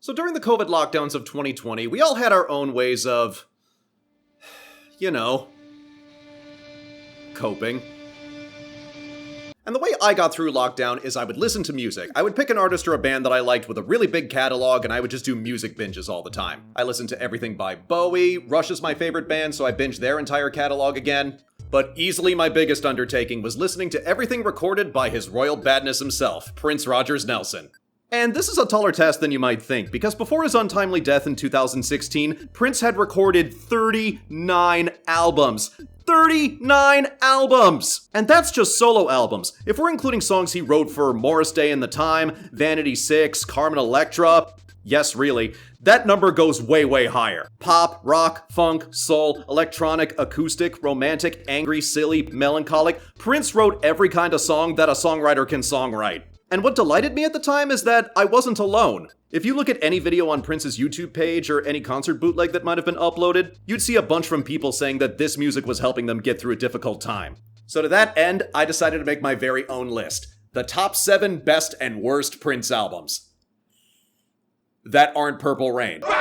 So during the COVID lockdowns of 2020, we all had our own ways of, coping. And the way I got through lockdown is I would listen to music. I would pick an artist or a band that I liked with a really big catalog, and I would just do music binges all the time. I listened to everything by Bowie. Rush is my favorite band, so I binged their entire catalog again. But easily my biggest undertaking was listening to everything recorded by His Royal Badness himself, Prince Rogers Nelson. And this is a taller task than you might think, because before his untimely death in 2016, Prince had recorded 39 albums. 39 albums! And that's just solo albums. If we're including songs he wrote for Morris Day and the Time, Vanity 6, Carmen Electra, yes, really, that number goes way, way higher. Pop, rock, funk, soul, electronic, acoustic, romantic, angry, silly, melancholic. Prince wrote every kind of song that a songwriter can songwrite. And what delighted me at the time is that I wasn't alone. If you look at any video on Prince's YouTube page or any concert bootleg that might have been uploaded, you'd see a bunch from people saying that this music was helping them get through a difficult time. So to that end, I decided to make my very own list. The top 7 best and worst Prince albums. That aren't Purple Rain. Okay,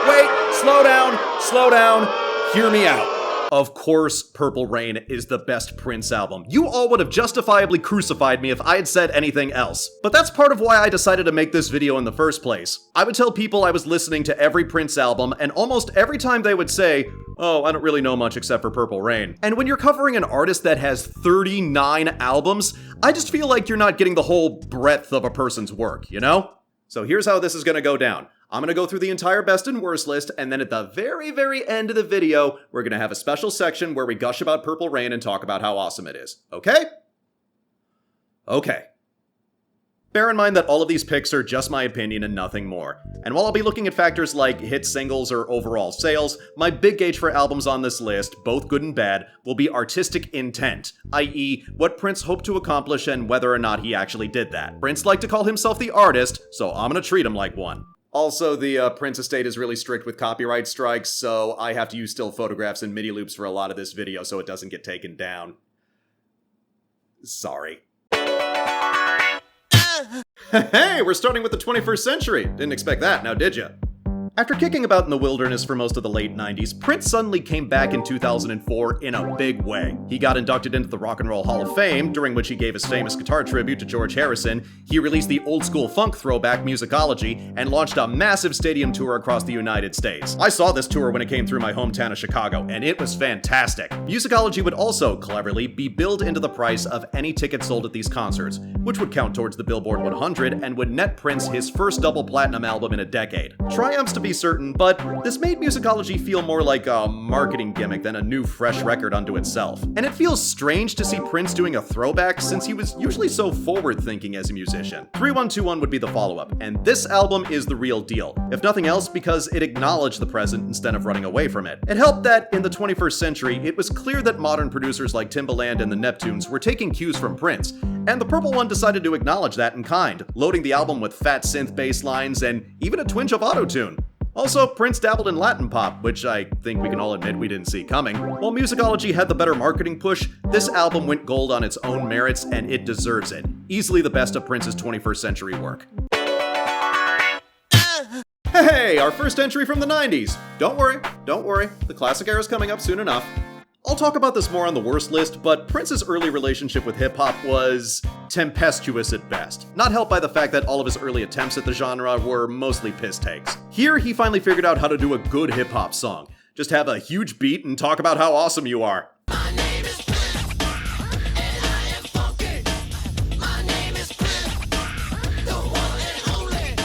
wait, slow down, hear me out. Of course, Purple Rain is the best Prince album. You all would have justifiably crucified me if I had said anything else. But that's part of why I decided to make this video in the first place. I would tell people I was listening to every Prince album, and almost every time they would say, "Oh, I don't really know much except for Purple Rain." And when you're covering an artist that has 39 albums, I just feel like you're not getting the whole breadth of a person's work, you know? So here's how this is gonna go down. I'm gonna go through the entire best and worst list, and then at the very, very end of the video, we're gonna have a special section where we gush about Purple Rain and talk about how awesome it is. Okay? Okay. Bear in mind that all of these picks are just my opinion and nothing more. And while I'll be looking at factors like hit singles or overall sales, my big gauge for albums on this list, both good and bad, will be artistic intent, i.e. what Prince hoped to accomplish and whether or not he actually did that. Prince liked to call himself the artist, so I'm gonna treat him like one. Also, the Prince estate is really strict with copyright strikes, so I have to use still photographs and MIDI loops for a lot of this video so it doesn't get taken down. Sorry. Hey, we're starting with the 21st century. Didn't expect that, now did ya? After kicking about in the wilderness for most of the late 90s, Prince suddenly came back in 2004 in a big way. He got inducted into the Rock and Roll Hall of Fame, during which he gave his famous guitar tribute to George Harrison. He released the old school funk throwback Musicology, and launched a massive stadium tour across the United States. I saw this tour when it came through my hometown of Chicago, and it was fantastic. Musicology would also, cleverly, be billed into the price of any ticket sold at these concerts, which would count towards the Billboard 100 and would net Prince his first double platinum album in a decade. Triumphs to be certain, but this made Musicology feel more like a marketing gimmick than a new fresh record unto itself. And it feels strange to see Prince doing a throwback since he was usually so forward-thinking as a musician. 3121 would be the follow-up, and this album is the real deal. If nothing else, because it acknowledged the present instead of running away from it. It helped that, in the 21st century, it was clear that modern producers like Timbaland and the Neptunes were taking cues from Prince, and the Purple One decided to acknowledge that in kind, loading the album with fat synth bass lines and even a twinge of autotune. Also, Prince dabbled in Latin pop, which I think we can all admit we didn't see coming. While Musicology had the better marketing push, this album went gold on its own merits, and it deserves it. Easily the best of Prince's 21st century work. Hey, our first entry from the 90s. Don't worry, the classic era's coming up soon enough. I'll talk about this more on the worst list, but Prince's early relationship with hip-hop was tempestuous at best, not helped by the fact that all of his early attempts at the genre were mostly piss takes. Here, he finally figured out how to do a good hip-hop song. Just have a huge beat and talk about how awesome you are. My name is Prince, and I am funky. My name is Prince, the one and only.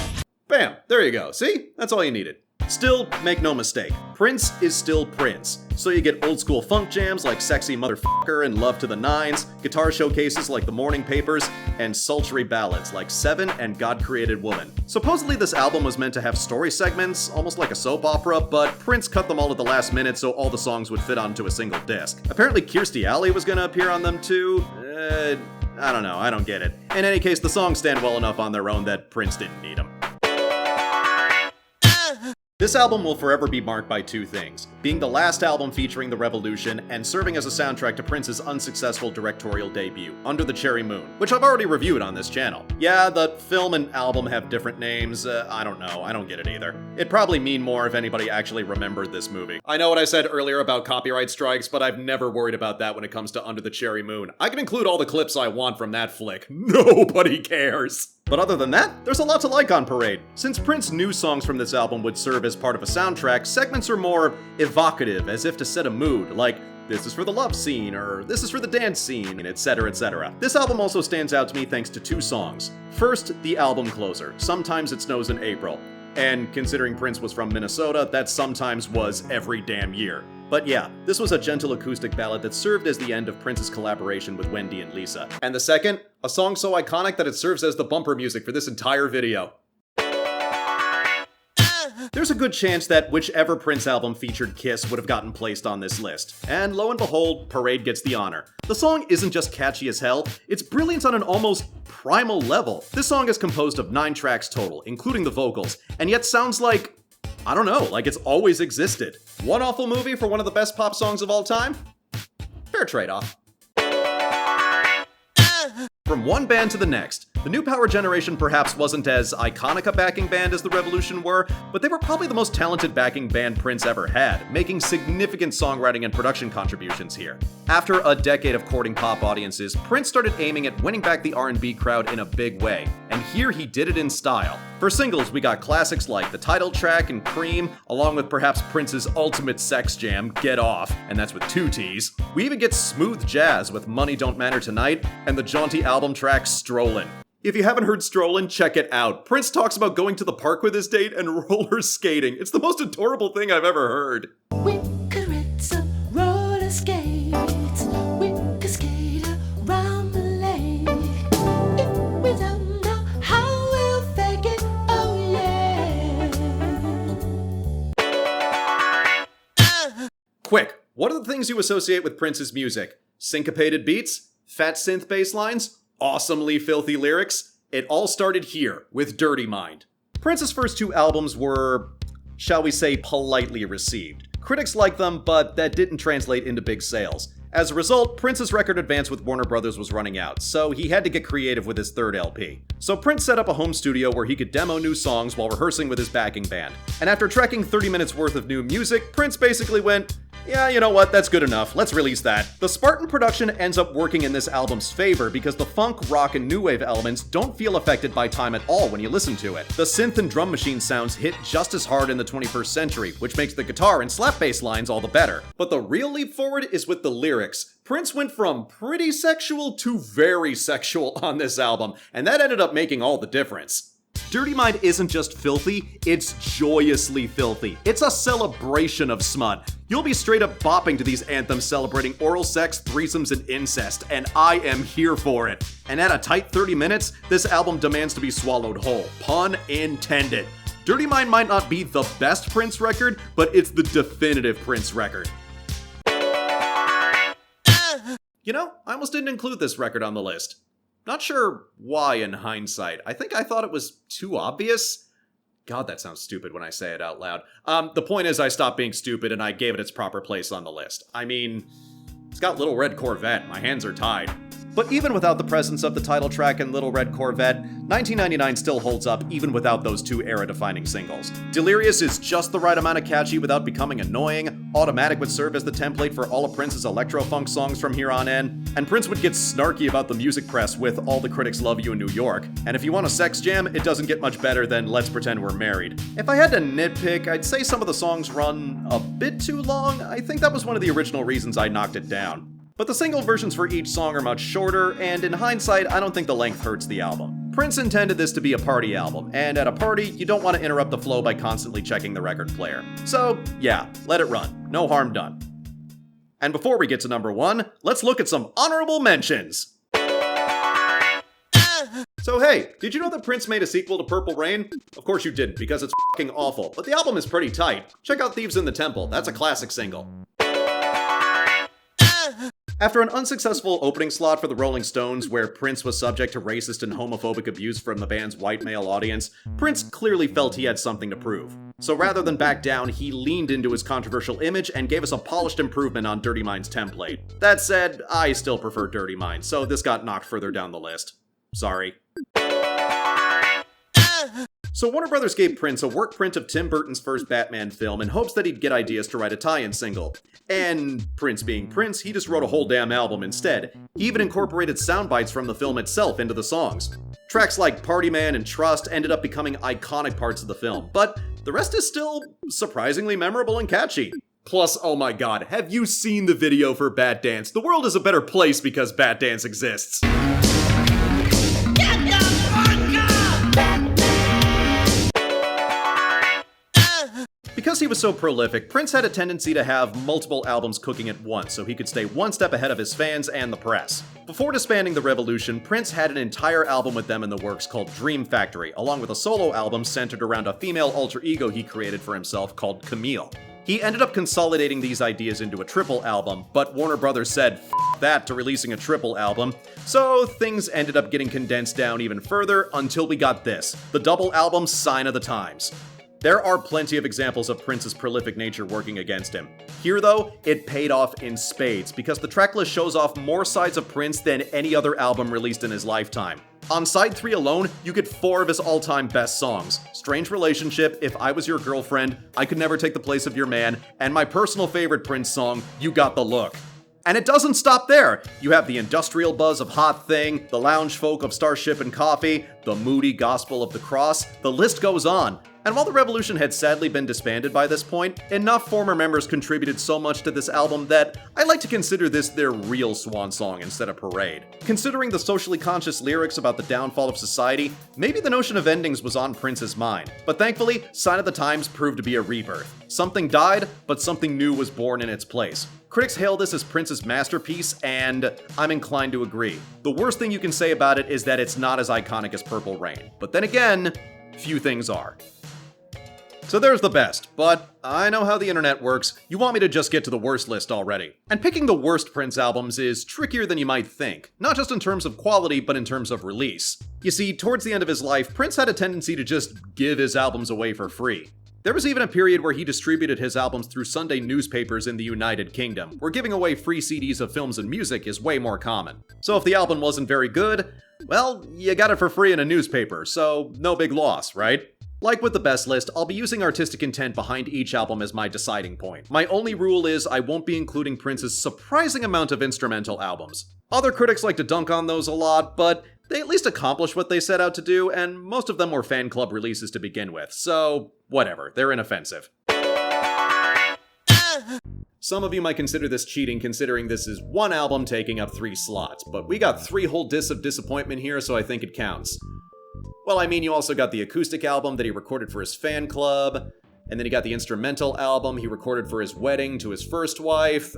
Bam, there you go. See? That's all you needed. Still, make no mistake, Prince is still Prince. So you get old school funk jams like Sexy Motherfucker and Love to the Nines, guitar showcases like The Morning Papers, and sultry ballads like Seven and God Created Woman. Supposedly this album was meant to have story segments, almost like a soap opera, but Prince cut them all at the last minute so all the songs would fit onto a single disc. Apparently Kirstie Alley was gonna appear on them too. I don't know, I don't get it. In any case, the songs stand well enough on their own that Prince didn't need them. This album will forever be marked by two things: being the last album featuring the Revolution and serving as a soundtrack to Prince's unsuccessful directorial debut, Under the Cherry Moon, which I've already reviewed on this channel. Yeah, the film and album have different names. I don't know. I don't get it either. It'd probably mean more if anybody actually remembered this movie. I know what I said earlier about copyright strikes, but I've never worried about that when it comes to Under the Cherry Moon. I can include all the clips I want from that flick. Nobody cares. But other than that, there's a lot to like on Parade. Since Prince's new songs from this album would serve as part of a soundtrack, segments are more evocative, as if to set a mood, like this is for the love scene, or this is for the dance scene, etc., etc. This album also stands out to me thanks to two songs. First, the album closer, Sometimes It Snows in April. And considering Prince was from Minnesota, that sometimes was every damn year. But yeah, this was a gentle acoustic ballad that served as the end of Prince's collaboration with Wendy and Lisa. And the second, a song so iconic that it serves as the bumper music for this entire video. There's a good chance that whichever Prince album featured Kiss would have gotten placed on this list. And lo and behold, Parade gets the honor. The song isn't just catchy as hell, it's brilliant on an almost primal level. This song is composed of 9 tracks total, including the vocals, and yet sounds like, I don't know, like it's always existed. One awful movie for one of the best pop songs of all time? Fair trade-off. From one band to the next, the New Power Generation perhaps wasn't as iconic a backing band as the Revolution were, but they were probably the most talented backing band Prince ever had, making significant songwriting and production contributions here. After a decade of courting pop audiences, Prince started aiming at winning back the R&B crowd in a big way, and here he did it in style. For singles, we got classics like the title track and Cream, along with perhaps Prince's ultimate sex jam, Get Off, and that's with 2 T's. We even get smooth jazz with Money Don't Matter Tonight, and the jaunty album track Strollin'. If you haven't heard Strollin', check it out. Prince talks about going to the park with his date and roller skating. It's the most adorable thing I've ever heard. We could rent some roller skates. We could skate around the lake. If we don't know how we'll fake it, oh yeah. Quick, what are the things you associate with Prince's music? Syncopated beats? Fat synth bass lines? Awesomely filthy lyrics? It all started here, with Dirty Mind. Prince's first 2 albums were, shall we say, politely received. Critics liked them, but that didn't translate into big sales. As a result, Prince's record advance with Warner Brothers was running out, so he had to get creative with his 3rd LP. So Prince set up a home studio where he could demo new songs while rehearsing with his backing band. And after tracking 30 minutes worth of new music, Prince basically went, yeah, you know what, that's good enough, let's release that. The Spartan production ends up working in this album's favor because the funk, rock, and new wave elements don't feel affected by time at all when you listen to it. The synth and drum machine sounds hit just as hard in the 21st century, which makes the guitar and slap bass lines all the better. But the real leap forward is with the lyrics. Prince went from pretty sexual to very sexual on this album, and that ended up making all the difference. Dirty Mind isn't just filthy, it's joyously filthy. It's a celebration of smut. You'll be straight up bopping to these anthems celebrating oral sex, threesomes, and incest, and I am here for it. And at a tight 30 minutes, this album demands to be swallowed whole. Pun intended. Dirty Mind might not be the best Prince record, but it's the definitive Prince record. You know, I almost didn't include this record on the list. Not sure why in hindsight. I think I thought it was too obvious. God, that sounds stupid when I say it out loud. The point is I stopped being stupid and I gave it its proper place on the list. I mean, it's got Little Red Corvette. My hands are tied. But even without the presence of the title track and Little Red Corvette, 1999 still holds up even without those 2 era-defining singles. Delirious is just the right amount of catchy without becoming annoying, Automatic would serve as the template for all of Prince's electro-funk songs from here on in, and Prince would get snarky about the music press with All the Critics Love You in New York, and if you want a sex jam, it doesn't get much better than Let's Pretend We're Married. If I had to nitpick, I'd say some of the songs run a bit too long. I think that was one of the original reasons I knocked it down. But the single versions for each song are much shorter, and in hindsight, I don't think the length hurts the album. Prince intended this to be a party album, and at a party, you don't want to interrupt the flow by constantly checking the record player. So, yeah, let it run. No harm done. And before we get to number 1, let's look at some honorable mentions! So hey, did you know that Prince made a sequel to Purple Rain? Of course you didn't, because it's f***ing awful, but the album is pretty tight. Check out Thieves in the Temple, that's a classic single. After an unsuccessful opening slot for the Rolling Stones, where Prince was subject to racist and homophobic abuse from the band's white male audience, Prince clearly felt he had something to prove. So rather than back down, he leaned into his controversial image and gave us a polished improvement on Dirty Minds' template. That said, I still prefer Dirty Minds, so this got knocked further down the list. Sorry. So Warner Brothers gave Prince a work print of Tim Burton's first Batman film in hopes that he'd get ideas to write a tie-in single. And Prince being Prince, he just wrote a whole damn album instead. He even incorporated sound bites from the film itself into the songs. Tracks like Party Man and Trust ended up becoming iconic parts of the film, but the rest is still surprisingly memorable and catchy. Plus, oh my god, have you seen the video for Bat Dance? The world is a better place because Bat Dance exists. Because he was so prolific, Prince had a tendency to have multiple albums cooking at once so he could stay one step ahead of his fans and the press. Before disbanding the Revolution, Prince had an entire album with them in the works called Dream Factory, along with a solo album centered around a female alter ego he created for himself called Camille. He ended up consolidating these ideas into a triple album, but Warner Brothers said F that to releasing a triple album, so things ended up getting condensed down even further until we got this, the double album Sign of the Times. There are plenty of examples of Prince's prolific nature working against him. Here, though, it paid off in spades, because the tracklist shows off more sides of Prince than any other album released in his lifetime. On side 3 alone, you get 4 of his all-time best songs: Strange Relationship, If I Was Your Girlfriend, I Could Never Take the Place of Your Man, and my personal favorite Prince song, You Got the Look. And it doesn't stop there! You have the industrial buzz of Hot Thing, the lounge folk of Starship and Coffee, the moody gospel of The Cross, the list goes on. And while the Revolution had sadly been disbanded by this point, enough former members contributed so much to this album that I like to consider this their real swan song instead of Parade. Considering the socially conscious lyrics about the downfall of society, maybe the notion of endings was on Prince's mind. But thankfully, Sign of the Times proved to be a rebirth. Something died, but something new was born in its place. Critics hail this as Prince's masterpiece, and I'm inclined to agree. The worst thing you can say about it is that it's not as iconic as Purple Rain. But then again, few things are. So there's the best, but I know how the internet works. You want me to just get to the worst list already. And picking the worst Prince albums is trickier than you might think, not just in terms of quality, but in terms of release. You see, towards the end of his life, Prince had a tendency to just give his albums away for free. There was even a period where he distributed his albums through Sunday newspapers in the United Kingdom, where giving away free CDs of films and music is way more common. So if the album wasn't very good, well, you got it for free in a newspaper, so no big loss, right? Like with the best list, I'll be using artistic intent behind each album as my deciding point. My only rule is I won't be including Prince's surprising amount of instrumental albums. Other critics like to dunk on those a lot, but they at least accomplished what they set out to do, and most of them were fan club releases to begin with, so whatever, they're inoffensive. Some of you might consider this cheating, considering this is one album taking up 3 slots, but we got 3 whole discs of disappointment here, so I think it counts. Well, I mean, you also got the acoustic album that he recorded for his fan club, and then he got the instrumental album he recorded for his wedding to his first wife.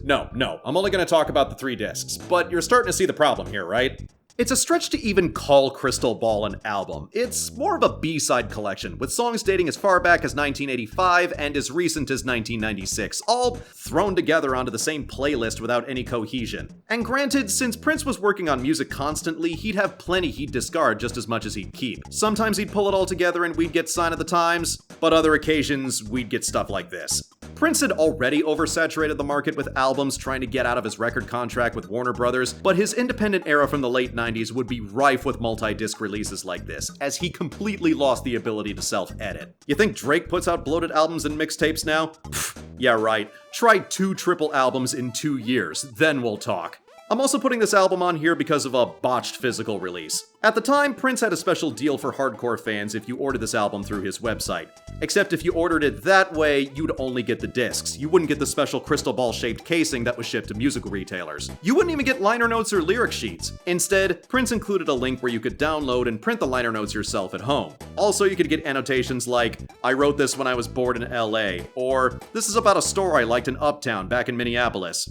No, I'm only gonna talk about the 3 discs, but you're starting to see the problem here, right? It's a stretch to even call Crystal Ball an album. It's more of a B-side collection, with songs dating as far back as 1985 and as recent as 1996, all thrown together onto the same playlist without any cohesion. And granted, since Prince was working on music constantly, he'd have plenty he'd discard just as much as he'd keep. Sometimes he'd pull it all together and we'd get Sign of the Times, but other occasions we'd get stuff like this. Prince had already oversaturated the market with albums trying to get out of his record contract with Warner Brothers, but his independent era from the late 90s would be rife with multi-disc releases like this, as he completely lost the ability to self-edit. You think Drake puts out bloated albums and mixtapes now? Pfft, yeah right. Try 2 triple albums in 2 years, then we'll talk. I'm also putting this album on here because of a botched physical release. At the time, Prince had a special deal for hardcore fans if you ordered this album through his website. Except if you ordered it that way, you'd only get the discs. You wouldn't get the special crystal ball-shaped casing that was shipped to musical retailers. You wouldn't even get liner notes or lyric sheets. Instead, Prince included a link where you could download and print the liner notes yourself at home. Also, you could get annotations like, I wrote this when I was bored in LA, or this is about a store I liked in Uptown back in Minneapolis.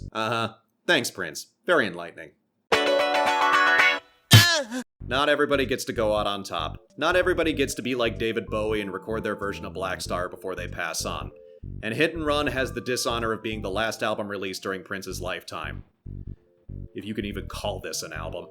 Thanks, Prince. Very enlightening. Not everybody gets to go out on top. Not everybody gets to be like David Bowie and record their version of Black Star before they pass on. And Hit and Run has the dishonor of being the last album released during Prince's lifetime. If you can even call this an album.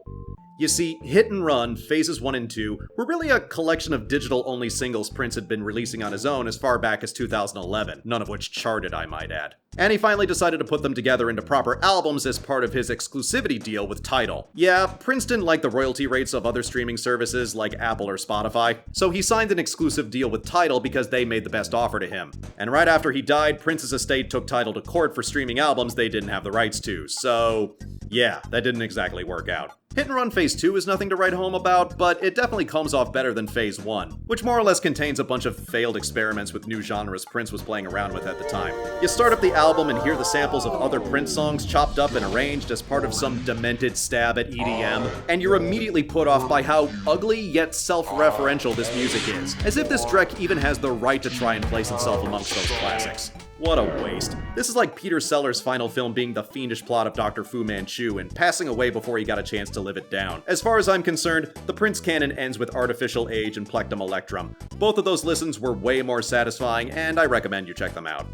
You see, Hit and Run, Phases 1 and 2, were really a collection of digital-only singles Prince had been releasing on his own as far back as 2011, none of which charted, I might add. And he finally decided to put them together into proper albums as part of his exclusivity deal with Tidal. Yeah, Prince didn't like the royalty rates of other streaming services like Apple or Spotify, so he signed an exclusive deal with Tidal because they made the best offer to him. And right after he died, Prince's estate took Tidal to court for streaming albums they didn't have the rights to, so yeah, that didn't exactly work out. Hit and Run Phase 2 is nothing to write home about, but it definitely comes off better than Phase 1, which more or less contains a bunch of failed experiments with new genres Prince was playing around with at the time. You start up the album and hear the samples of other Prince songs chopped up and arranged as part of some demented stab at EDM, and you're immediately put off by how ugly yet self-referential this music is, as if this Drek even has the right to try and place itself amongst those classics. What a waste. This is like Peter Sellers' final film being the fiendish plot of Dr. Fu Manchu and passing away before he got a chance to live it down. As far as I'm concerned, the Prince canon ends with Artificial Age and Plectrum Electrum. Both of those listens were way more satisfying, and I recommend you check them out.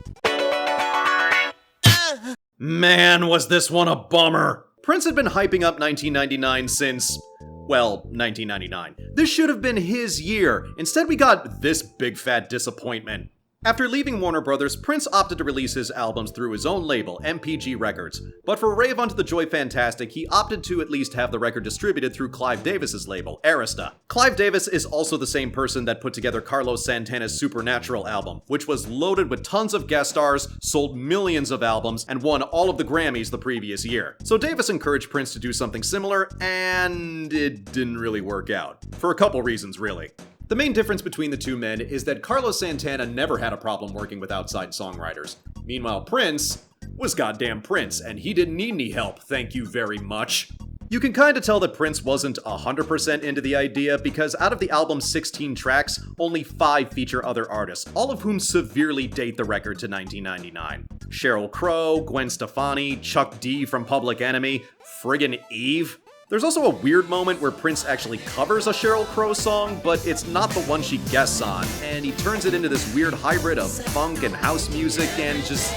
Man, was this one a bummer! Prince had been hyping up 1999 since, well, 1999. This should have been his year. Instead, we got this big fat disappointment. After leaving Warner Brothers, Prince opted to release his albums through his own label, MPG Records. But for Rave Unto the Joy Fantastic, he opted to at least have the record distributed through Clive Davis's label, Arista. Clive Davis is also the same person that put together Carlos Santana's Supernatural album, which was loaded with tons of guest stars, sold millions of albums, and won all of the Grammys the previous year. So Davis encouraged Prince to do something similar, and it didn't really work out. For a couple reasons, really. The main difference between the two men is that Carlos Santana never had a problem working with outside songwriters. Meanwhile, Prince was goddamn Prince, and he didn't need any help, thank you very much. You can kinda tell that Prince wasn't 100% into the idea because out of the album's 16 tracks, only 5 feature other artists, all of whom severely date the record to 1999. Sheryl Crow, Gwen Stefani, Chuck D from Public Enemy, friggin' Eve. There's also a weird moment where Prince actually covers a Sheryl Crow song, but it's not the one she guests on, and he turns it into this weird hybrid of funk and house music and just...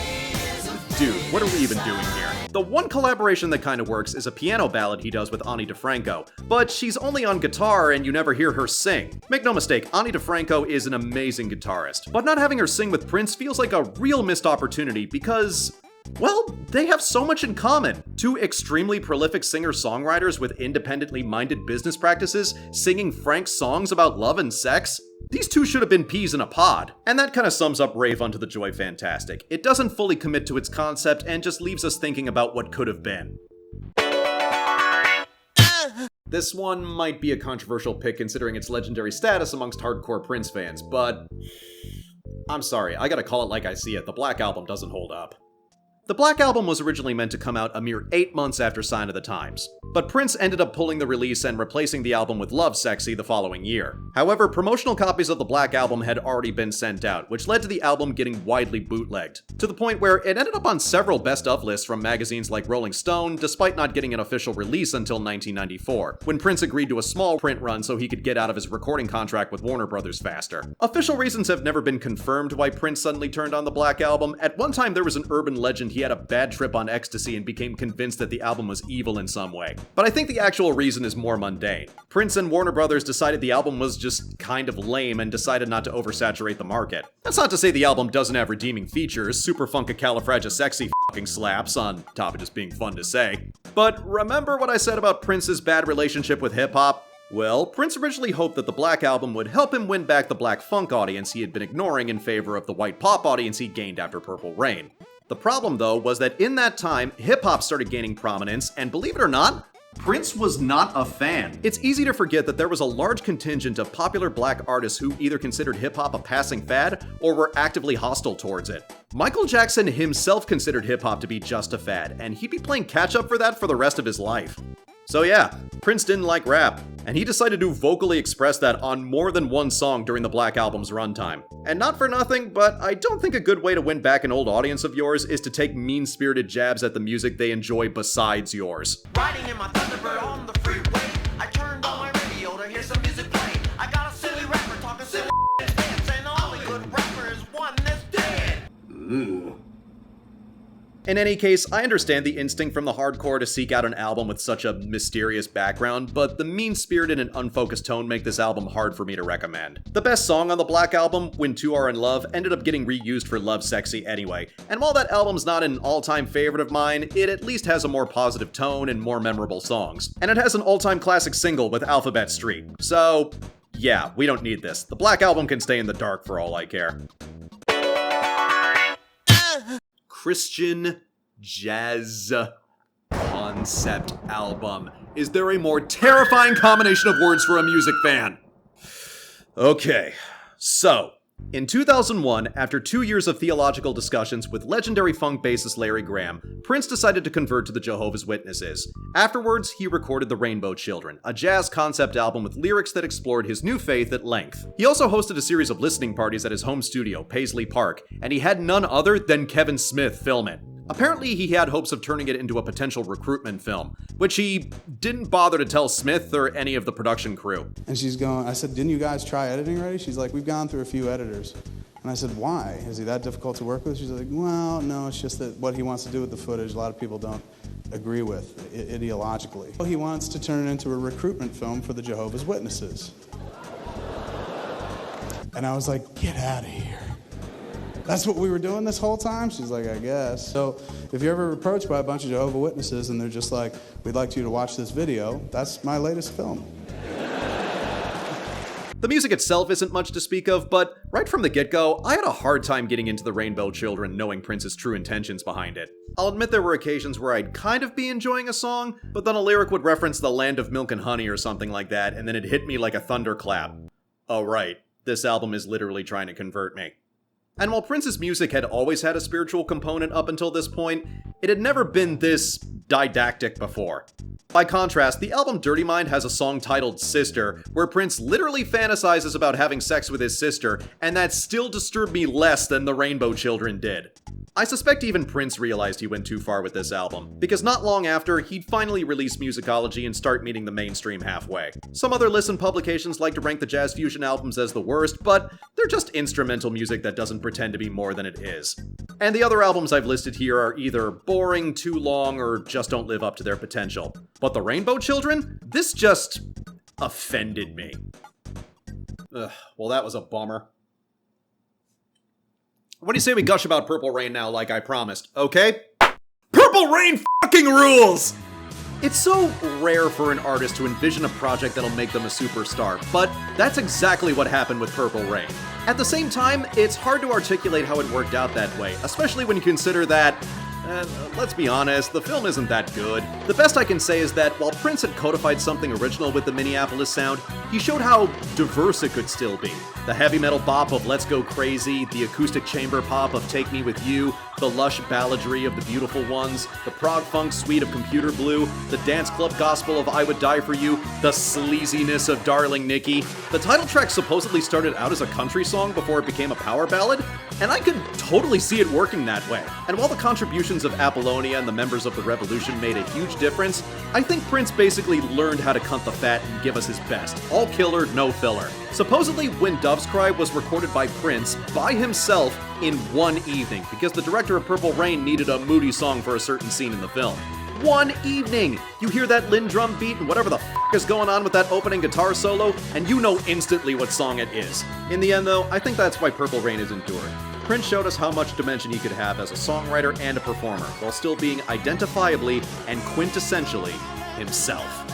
Dude, what are we even doing here? The one collaboration that kinda works is a piano ballad he does with Ani DiFranco, but she's only on guitar and you never hear her sing. Make no mistake, Ani DiFranco is an amazing guitarist, but not having her sing with Prince feels like a real missed opportunity because... well, they have so much in common. Two extremely prolific singer-songwriters with independently minded business practices singing frank songs about love and sex. These two should have been peas in a pod. And that kind of sums up Rave Unto the Joy Fantastic. It doesn't fully commit to its concept and just leaves us thinking about what could have been. This one might be a controversial pick considering its legendary status amongst hardcore Prince fans, but... I'm sorry, I gotta call it like I see it, the Black Album doesn't hold up. The Black Album was originally meant to come out a mere 8 months after Sign of the Times, but Prince ended up pulling the release and replacing the album with Love Sexy the following year. However, promotional copies of the Black Album had already been sent out, which led to the album getting widely bootlegged, to the point where it ended up on several best-of lists from magazines like Rolling Stone, despite not getting an official release until 1994, when Prince agreed to a small print run so he could get out of his recording contract with Warner Brothers faster. Official reasons have never been confirmed why Prince suddenly turned on the Black Album. At one time there was an urban legend he had a bad trip on ecstasy and became convinced that the album was evil in some way. But I think the actual reason is more mundane. Prince and Warner Brothers decided the album was just kind of lame and decided not to oversaturate the market. That's not to say the album doesn't have redeeming features, super funkacalifragisexy fucking slaps, on top of just being fun to say. But remember what I said about Prince's bad relationship with hip-hop? Well, Prince originally hoped that the Black Album would help him win back the black funk audience he had been ignoring in favor of the white pop audience he gained after Purple Rain. The problem, though, was that in that time, hip-hop started gaining prominence, and believe it or not, Prince was not a fan. It's easy to forget that there was a large contingent of popular black artists who either considered hip-hop a passing fad or were actively hostile towards it. Michael Jackson himself considered hip-hop to be just a fad, and he'd be playing catch-up for that for the rest of his life. So yeah, Prince didn't like rap, and he decided to vocally express that on more than one song during the Black Album's runtime. And not for nothing, but I don't think a good way to win back an old audience of yours is to take mean-spirited jabs at the music they enjoy besides yours. Riding in my Thunderbird on the freeway, I turned on my radio to hear some music play. I got a silly rapper talking silly and saying all the good rapper is one that's dead. Ooh. In any case, I understand the instinct from the hardcore to seek out an album with such a mysterious background, but the mean-spirited and unfocused tone make this album hard for me to recommend. The best song on the Black Album, When Two Are in Love, ended up getting reused for Love Sexy anyway, and while that album's not an all-time favorite of mine, it at least has a more positive tone and more memorable songs. And it has an all-time classic single with Alphabet Street. So, yeah, we don't need this. The Black Album can stay in the dark for all I care. Christian Jazz Concept Album. Is there a more terrifying combination of words for a music fan? Okay, so, in 2001, after 2 years of theological discussions with legendary funk bassist Larry Graham, Prince decided to convert to the Jehovah's Witnesses. Afterwards, he recorded The Rainbow Children, a jazz concept album with lyrics that explored his new faith at length. He also hosted a series of listening parties at his home studio, Paisley Park, and he had none other than Kevin Smith film it. Apparently, he had hopes of turning it into a potential recruitment film, which he didn't bother to tell Smith or any of the production crew. And she's going, I said, didn't you guys try editing already? She's like, we've gone through a few editors. And I said, why? Is he that difficult to work with? She's like, well, no, it's just that what he wants to do with the footage, a lot of people don't agree with ideologically. He wants to turn it into a recruitment film for the Jehovah's Witnesses. And I was like, get out of here. That's what we were doing this whole time? She's like, I guess. So if you're ever approached by a bunch of Jehovah's Witnesses and they're just like, we'd like you to watch this video, that's my latest film. The music itself isn't much to speak of, but right from the get-go, I had a hard time getting into The Rainbow Children knowing Prince's true intentions behind it. I'll admit there were occasions where I'd kind of be enjoying a song, but then a lyric would reference the land of milk and honey or something like that, and then it hit me like a thunderclap. Oh right, this album is literally trying to convert me. And while Prince's music had always had a spiritual component up until this point, it had never been this didactic before. By contrast, the album Dirty Mind has a song titled Sister, where Prince literally fantasizes about having sex with his sister, and that still disturbed me less than The Rainbow Children did. I suspect even Prince realized he went too far with this album, because not long after, he'd finally release Musicology and start meeting the mainstream halfway. Some other listen publications like to rank the jazz fusion albums as the worst, but they're just instrumental music that doesn't pretend to be more than it is. And the other albums I've listed here are either boring, too long, or just don't live up to their potential. But The Rainbow Children? This just offended me. Ugh, well, that was a bummer. What do you say we gush about Purple Rain now like I promised, okay? Purple Rain fucking rules! It's so rare for an artist to envision a project that'll make them a superstar, but that's exactly what happened with Purple Rain. At the same time, it's hard to articulate how it worked out that way, especially when you consider that, let's be honest, the film isn't that good. The best I can say is that while Prince had codified something original with the Minneapolis sound, he showed how diverse it could still be. The heavy metal bop of Let's Go Crazy, the acoustic chamber pop of Take Me With You, the lush balladry of The Beautiful Ones, the prog funk suite of Computer Blue, the dance club gospel of I Would Die For You, the sleaziness of Darling Nikki. The title track supposedly started out as a country song before it became a power ballad, and I could totally see it working that way. And while the contributions of Apollonia and the members of the Revolution made a huge difference, I think Prince basically learned how to cunt the fat and give us his best. All killer, no filler. Supposedly, When Doves Cry was recorded by Prince by himself in one evening, because the director of Purple Rain needed a moody song for a certain scene in the film. One evening! You hear that Lynn drum beat and whatever the f*** is going on with that opening guitar solo, and you know instantly what song it is. In the end though, I think that's why Purple Rain is endured. Prince showed us how much dimension he could have as a songwriter and a performer, while still being identifiably and quintessentially himself.